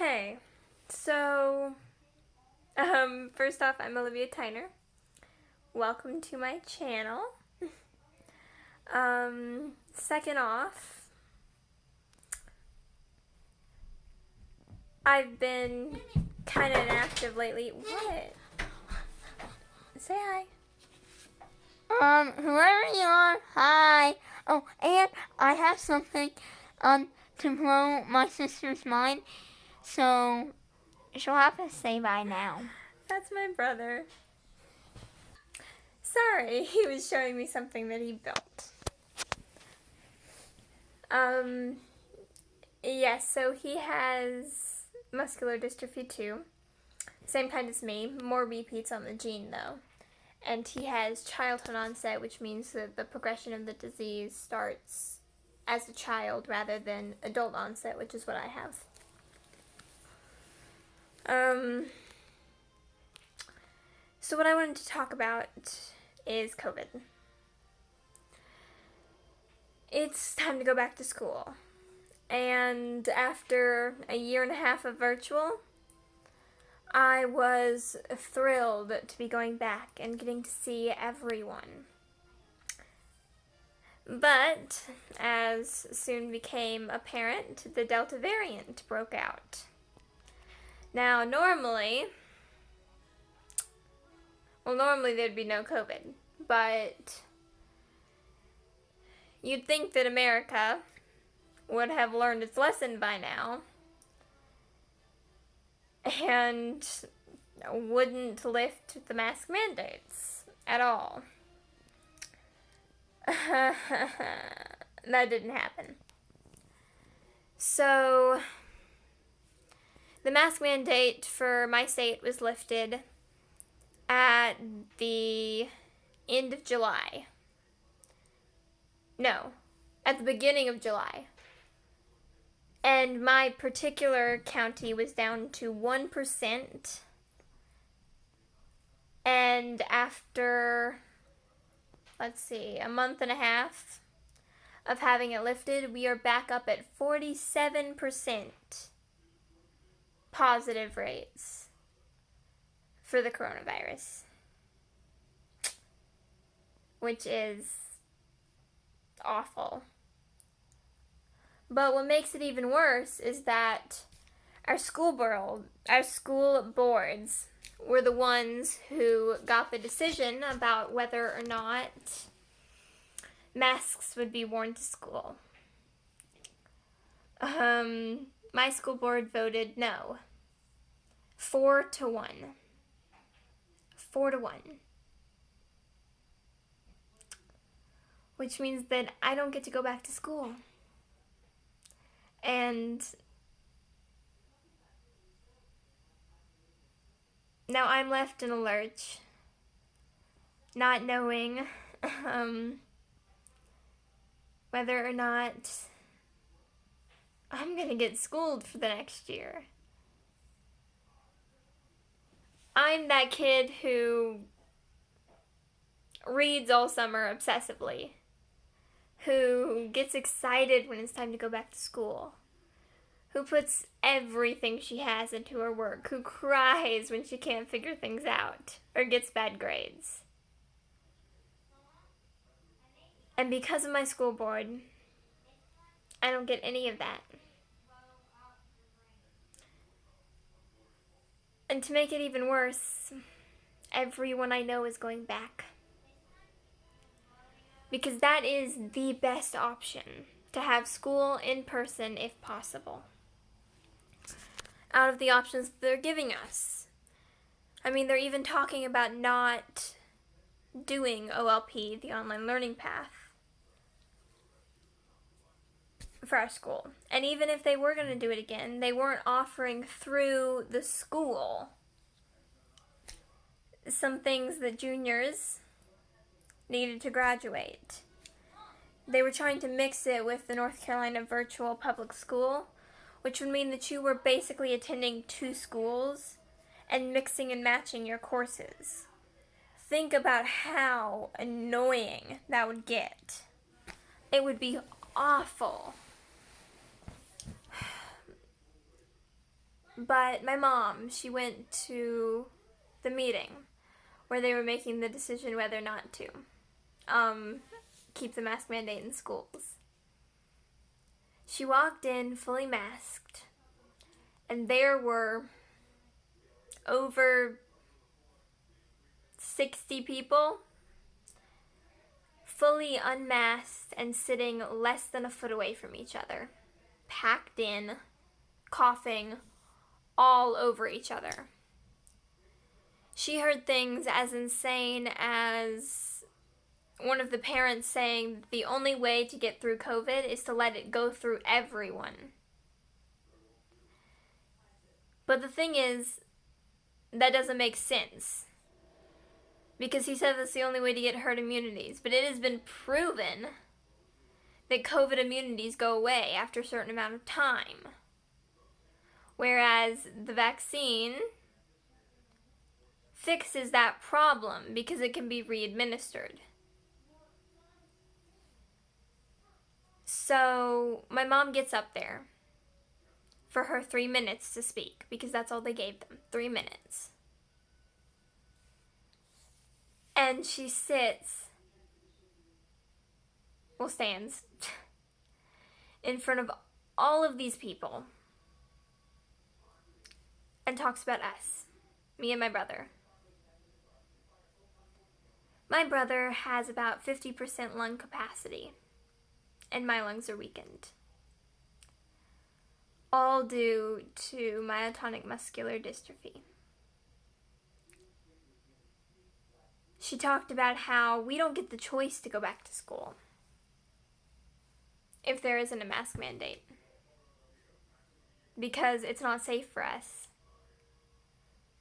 Hey, so, first off, I'm Olivia Tyner. Welcome to my channel. Second off, I've been kind of inactive lately. What? Say hi. Whoever you are, hi. Oh, and I have something, to blow my sister's mind, so she'll have to say bye now. That's my brother. Sorry, he was showing me something that he built. Yes, so he has muscular dystrophy too. Same kind as me, more repeats on the gene though. And he has childhood onset, which means that the progression of the disease starts as a child rather than adult onset, which is what I have. So what I wanted to talk about is COVID. It's time to go back to school. And after a year and a half of virtual, I was thrilled to be going back and getting to see everyone. But, as soon became apparent, the Delta variant broke out. Now, normally there'd be no COVID, but you'd think that America would have learned its lesson by now and wouldn't lift the mask mandates at all. That didn't happen. So, the mask mandate for my state was lifted at the end of July. No, at the beginning of July. And my particular county was down to 1%. And after, a month and a half of having it lifted, we are back up at 47% positive rates for the coronavirus, which is awful. But what makes it even worse is that our school boards were the ones who got the decision about whether or not masks would be worn to school. My school board voted no. 4-1. 4-1. Which means that I don't get to go back to school. And now I'm left in a lurch, not knowing whether or not I'm gonna get schooled for the next year. I'm that kid who reads all summer obsessively, who gets excited when it's time to go back to school, who puts everything she has into her work, who cries when she can't figure things out or gets bad grades. And because of my school board, I don't get any of that. And to make it even worse, everyone I know is going back. Because that is the best option, to have school in person if possible. Out of the options they're giving us. I mean, they're even talking about not doing OLP, the online learning path, for our school. And even if they were going to do it again, they weren't offering through the school some things that juniors needed to graduate. They were trying to mix it with the North Carolina virtual public school, which would mean that you were basically attending two schools and mixing and matching your courses. Think about how annoying that would get. It would be awful. But my mom, she went to the meeting where they were making the decision whether or not to keep the mask mandate in schools. She walked in fully masked, and there were over 60 people fully unmasked and sitting less than a foot away from each other, packed in, coughing all over each other. She heard things as insane as one of the parents saying the only way to get through COVID is to let it go through everyone. But the thing is, that doesn't make sense. Because he said that's the only way to get herd immunities. But it has been proven that COVID immunities go away after a certain amount of time. Whereas the vaccine fixes that problem because it can be re-administered. So my mom gets up there for her 3 minutes to speak, because that's all they gave them, 3 minutes. And she stands in front of all of these people and talks about us, me and my brother. My brother has about 50% lung capacity, and my lungs are weakened. All due to myotonic muscular dystrophy. She talked about how we don't get the choice to go back to school if there isn't a mask mandate, because it's not safe for us.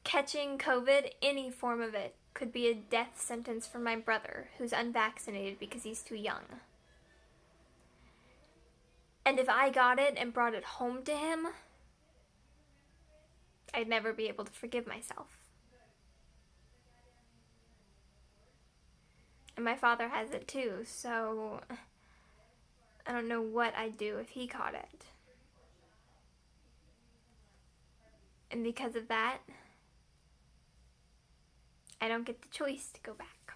Catching COVID, any form of it, could be a death sentence for my brother, who's unvaccinated because he's too young. And if I got it and brought it home to him, I'd never be able to forgive myself. And my father has it too, so I don't know what I'd do if he caught it. And because of that, I don't get the choice to go back.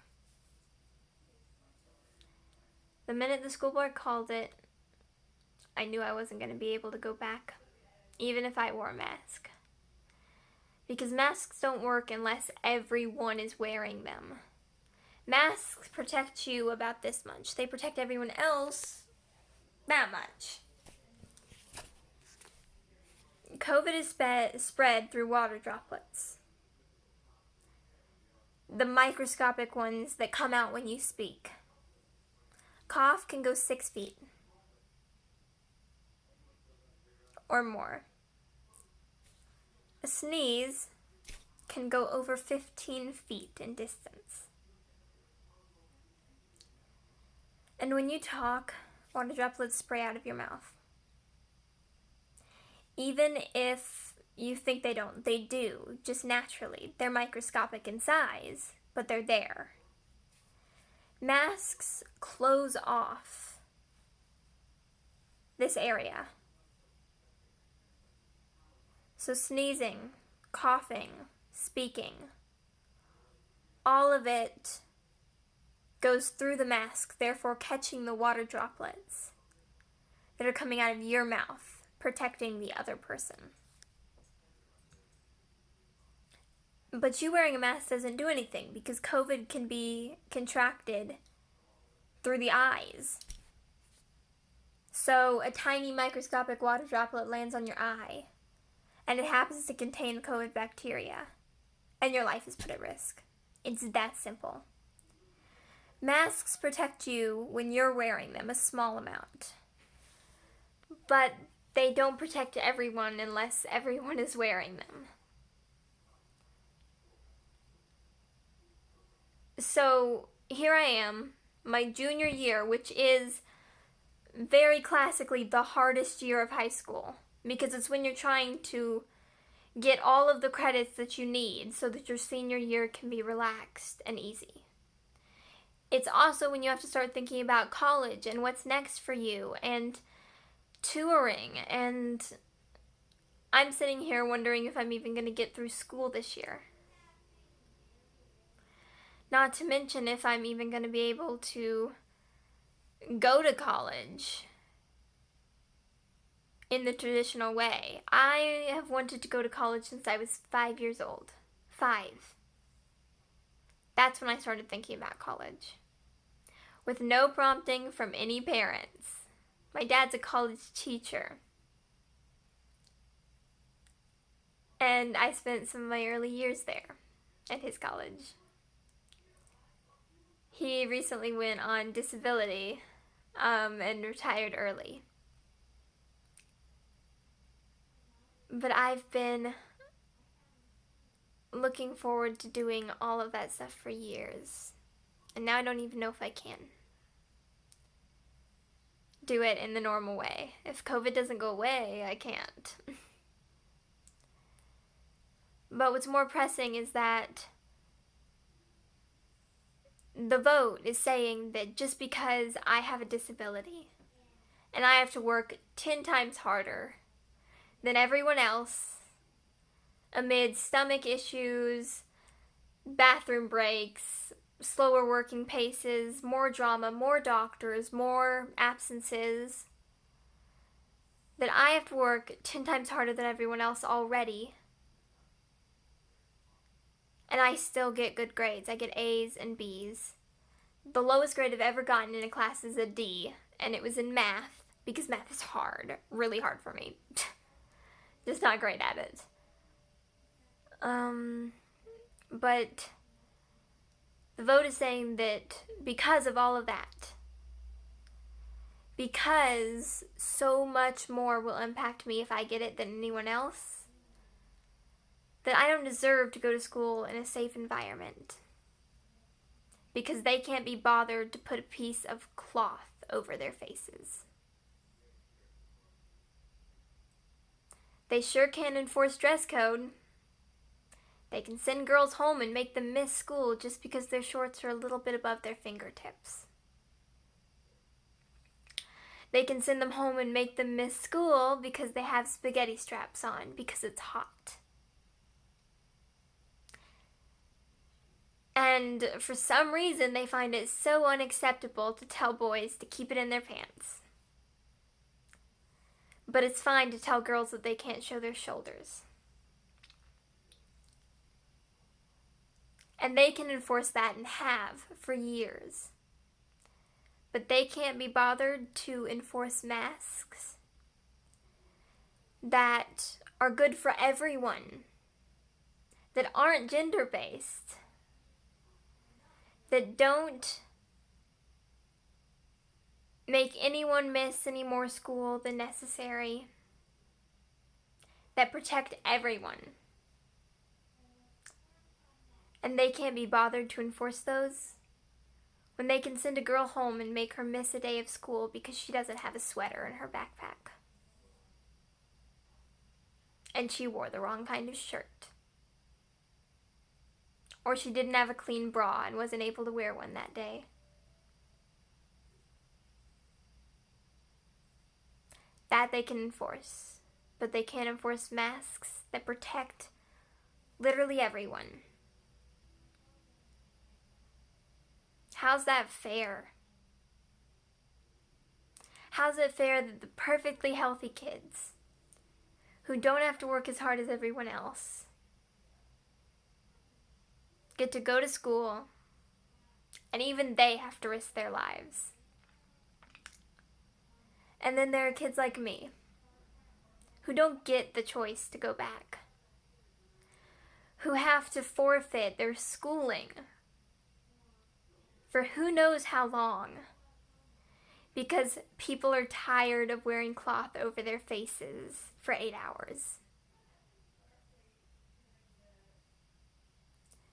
The minute the school board called it, I knew I wasn't going to be able to go back, even if I wore a mask. Because masks don't work unless everyone is wearing them. Masks protect you about this much. They protect everyone else that much. COVID is spread through water droplets. The microscopic ones that come out when you speak. Cough can go 6 feet. Or more. A sneeze can go over 15 feet in distance. And when you talk, water droplets spray out of your mouth. Even if you think they don't, they do, just naturally. They're microscopic in size, but they're there. Masks close off this area. So sneezing, coughing, speaking, all of it goes through the mask, therefore catching the water droplets that are coming out of your mouth, protecting the other person. But you wearing a mask doesn't do anything, because COVID can be contracted through the eyes. So a tiny microscopic water droplet lands on your eye, and it happens to contain the COVID bacteria, and your life is put at risk. It's that simple. Masks protect you when you're wearing them, a small amount. But they don't protect everyone unless everyone is wearing them. So here I am, my junior year, which is very classically the hardest year of high school, because it's when you're trying to get all of the credits that you need so that your senior year can be relaxed and easy. It's also when you have to start thinking about college and what's next for you and touring, and I'm sitting here wondering if I'm even going to get through school this year. Not to mention if I'm even going to be able to go to college in the traditional way. I have wanted to go to college since I was 5 years old. 5. That's when I started thinking about college. With no prompting from any parents. My dad's a college teacher. And I spent some of my early years there at his college. He recently went on disability and retired early. But I've been looking forward to doing all of that stuff for years. And now I don't even know if I can do it in the normal way. If COVID doesn't go away, I can't. But what's more pressing is that the vote is saying that just because I have a disability and I have to work 10 times harder than everyone else amid stomach issues, bathroom breaks, slower working paces, more drama, more doctors, more absences, that I have to work 10 times harder than everyone else already. And I still get good grades. I get A's and B's. The lowest grade I've ever gotten in a class is a D, and it was in math, because math is hard. Really hard for me. Just not great at it. But the vote is saying that because of all of that, because so much more will impact me if I get it than anyone else, that I don't deserve to go to school in a safe environment. Because they can't be bothered to put a piece of cloth over their faces. They sure can enforce dress code. They can send girls home and make them miss school just because their shorts are a little bit above their fingertips. They can send them home and make them miss school because they have spaghetti straps on because it's hot. And for some reason, they find it so unacceptable to tell boys to keep it in their pants. But it's fine to tell girls that they can't show their shoulders. And they can enforce that and have for years. But they can't be bothered to enforce masks that are good for everyone, that aren't gender-based, that don't make anyone miss any more school than necessary, that protect everyone. And they can't be bothered to enforce those when they can send a girl home and make her miss a day of school because she doesn't have a sweater in her backpack. And she wore the wrong kind of shirt. Or she didn't have a clean bra and wasn't able to wear one that day. That they can enforce. But they can't enforce masks that protect literally everyone. How's that fair? How's it fair that the perfectly healthy kids, who don't have to work as hard as everyone else, get to go to school, and even they have to risk their lives? And then there are kids like me, who don't get the choice to go back, who have to forfeit their schooling for who knows how long, because people are tired of wearing cloth over their faces for 8 hours.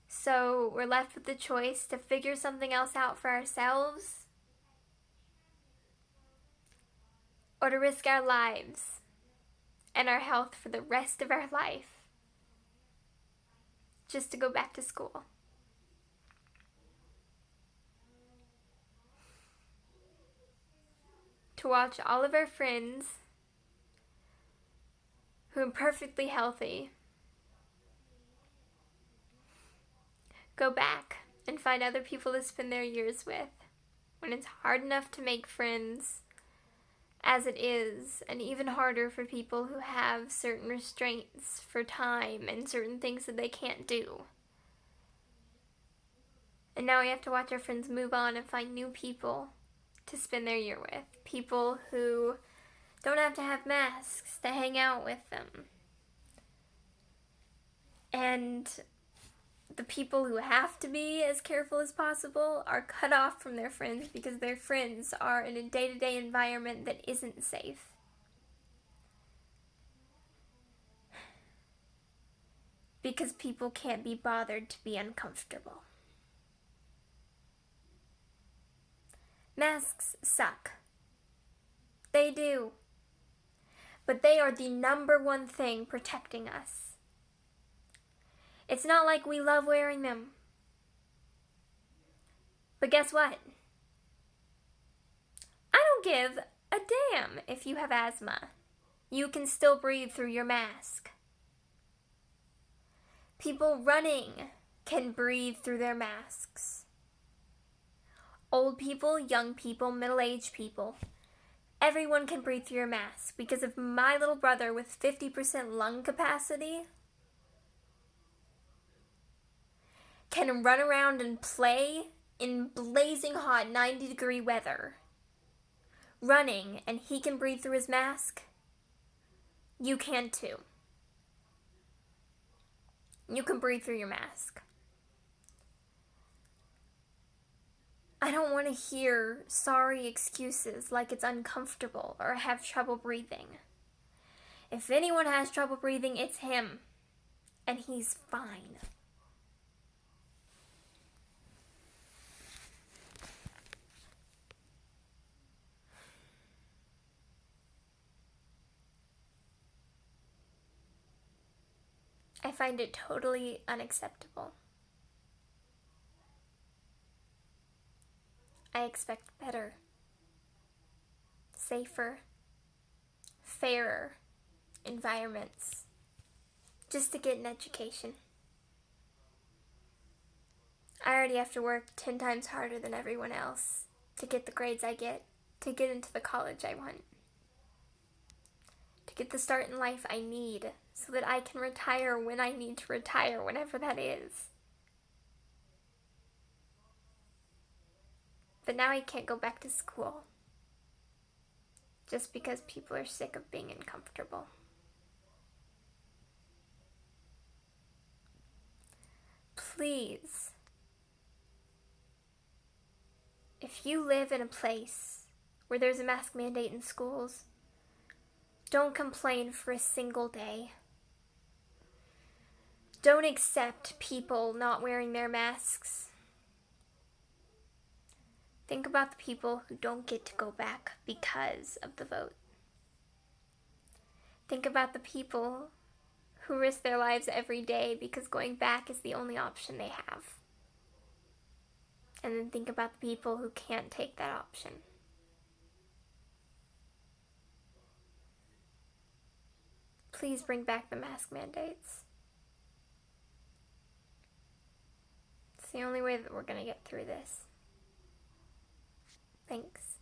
So we're left with the choice to figure something else out for ourselves, or to risk our lives and our health for the rest of our life just to go back to school. To watch all of our friends who are perfectly healthy. Go back and find other people to spend their years with when it's hard enough to make friends as it is, and even harder for people who have certain restraints for time and certain things that they can't do. And now we have to watch our friends move on and find new people to spend their year with. People who don't have to have masks to hang out with them. And the people who have to be as careful as possible are cut off from their friends because their friends are in a day-to-day environment that isn't safe. Because people can't be bothered to be uncomfortable. Masks suck. They do. But they are the number one thing protecting us. It's not like we love wearing them. But guess what? I don't give a damn if you have asthma. You can still breathe through your mask. People running can breathe through their masks. Old people, young people, middle-aged people. Everyone can breathe through your mask because of my little brother with 50% lung capacity can run around and play in blazing hot 90-degree weather. Running, and he can breathe through his mask. You can too. You can breathe through your mask. I don't want to hear sorry excuses like it's uncomfortable or have trouble breathing. If anyone has trouble breathing, it's him. And he's fine. I find it totally unacceptable. I expect better, safer, fairer environments just to get an education. I already have to work 10 times harder than everyone else to get the grades I get, to get into the college I want, to get the start in life I need so that I can retire when I need to retire, whenever that is. But now I can't go back to school just because people are sick of being uncomfortable. Please, if you live in a place where there's a mask mandate in schools, don't complain for a single day. Don't accept people not wearing their masks. Think about the people who don't get to go back because of the vote. Think about the people who risk their lives every day because going back is the only option they have. And then think about the people who can't take that option. Please bring back the mask mandates. It's the only way that we're going to get through this. Thanks.